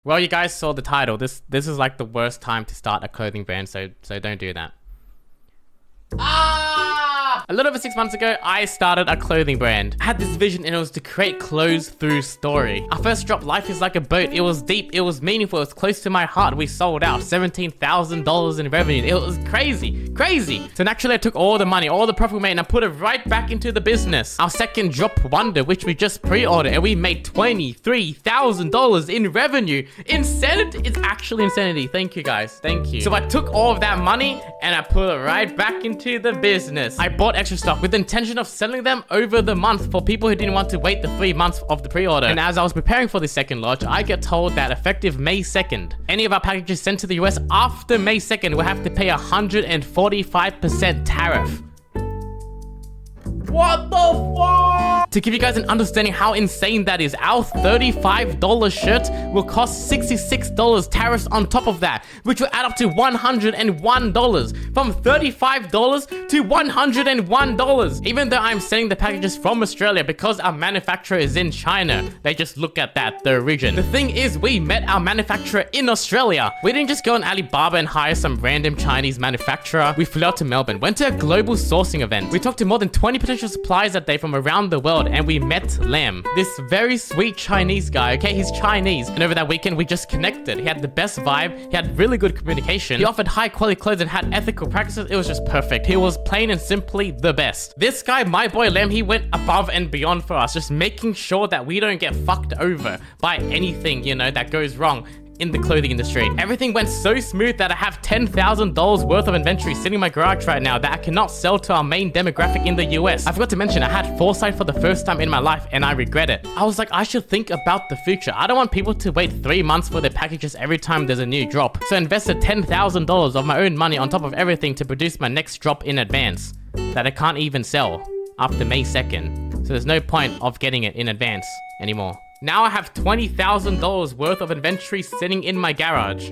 Well, you guys saw the title. This is like the worst time to start a clothing brand, so don't do that. A little over 6 months ago, I started a clothing brand. I had this vision and it was to create clothes through story. Our first drop, Life is Like a Boat. It was deep, it was meaningful, it was close to my heart. We sold out $17,000 in revenue. It was crazy. So naturally I took all the money, all the profit we made, and I put it right back into the business. Our second drop, Wonder, which we just pre-ordered, and we made $23,000 in revenue. Insanity, it's actually insanity. Thank you guys, thank you. So I took all of that money and I put it right back into the business. I bought extra stock with the intention of selling them over the month for people who didn't want to wait the 3 months of the pre-order. And as I was preparing for the second launch, I get told that effective May 2nd, any of our packages sent to the US after May 2nd will have to pay 145% tariff. What the fuck? To give you guys an understanding how insane that is, our $35 shirt will cost $66 tariffs on top of that, which will add up to $101. From $35 to $101. Even though I'm sending the packages from Australia because our manufacturer is in China, they just look at that, the origin. The thing is, we met our manufacturer in Australia. We didn't just go on Alibaba and hire some random Chinese manufacturer. We flew out to Melbourne, went to a global sourcing event. We talked to more than 20 potential suppliers that day from around the world, and we met Lam, this very sweet Chinese guy. Okay, he's Chinese, and over that weekend we just connected. He had the best vibe, he had really good communication, he offered high quality clothes and had ethical practices. It was just perfect. He was plain and simply the best. This guy, my boy Lam, he went above and beyond for us, just making sure that we don't get fucked over by anything, you know, that goes wrong in the clothing industry. Everything went so smooth that I have $10,000 worth of inventory sitting in my garage right now that I cannot sell to our main demographic in the US. I forgot to mention, I had foresight for the first time in my life and I regret it. I was like, I should think about the future. I don't want people to wait 3 months for their packages every time there's a new drop. So I invested $10,000 of my own money on top of everything to produce my next drop in advance that I can't even sell after May 2nd. So there's no point of getting it in advance anymore. Now I have $20,000 worth of inventory sitting in my garage.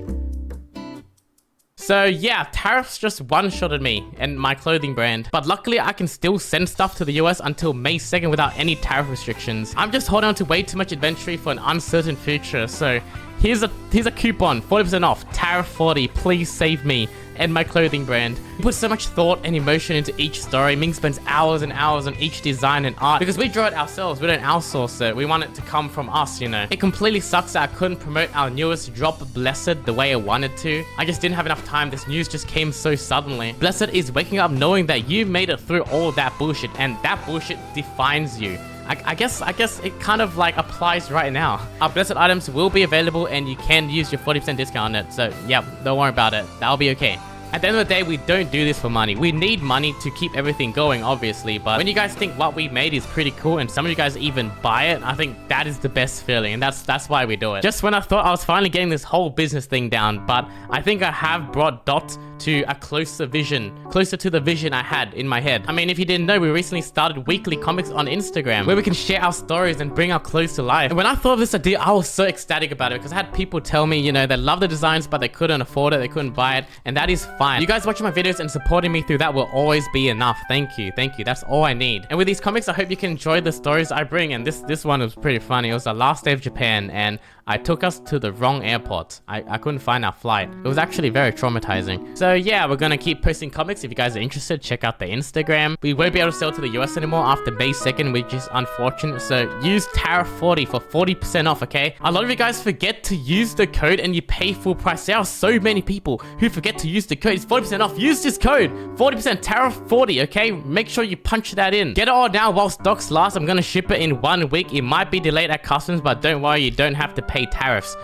So yeah, tariffs just one-shotted me and my clothing brand. But luckily I can still send stuff to the US until May 2nd without any tariff restrictions. I'm just holding on to way too much inventory for an uncertain future. So here's a coupon, 40% off, tariff 40, please save me and my clothing brand. We put so much thought and emotion into each story. Ming spends hours and hours on each design and art because we draw it ourselves. We don't outsource it. We want it to come from us, you know. It completely sucks that I couldn't promote our newest drop, Blessed, the way I wanted to. I just didn't have enough time. This news just came so suddenly. Blessed is waking up knowing that you made it through all that bullshit, and that bullshit defines you. I guess it kind of like applies right now. Our Blessed items will be available and you can use your 40% discount on it. So yeah, don't worry about it. That'll be okay. At the end of the day, we don't do this for money. We need money to keep everything going, obviously. But when you guys think what we made is pretty cool and some of you guys even buy it, I think that is the best feeling. And that's why we do it. Just when I thought I was finally getting this whole business thing down, but I think I have brought Dot to a closer to the vision I had in my head. I mean, if you didn't know, we recently started weekly comics on Instagram where we can share our stories and bring our clothes to life. And when I thought of this idea, I was so ecstatic about it because I had people tell me, you know, they love the designs, but they couldn't afford it, they couldn't buy it, and that is fine. You guys watching my videos and supporting me through that will always be enough. Thank you, that's all I need. And with these comics, I hope you can enjoy the stories I bring, and this one was pretty funny. It was the last day of Japan, and I took us to the wrong airport. I couldn't find our flight. It was actually very traumatizing. So yeah, we're gonna keep posting comics. If you guys are interested, check out the Instagram. We won't be able to sell to the US anymore after May 2nd, which is unfortunate. So use tariff 40 for 40% off, okay? A lot of you guys forget to use the code and you pay full price. There are so many people who forget to use the code. It's 40% off. Use this code. 40% tariff 40, okay? Make sure you punch that in. Get it all now while stocks last. I'm gonna ship it in 1 week. It might be delayed at customs, but don't worry, you don't have to pay tariffs.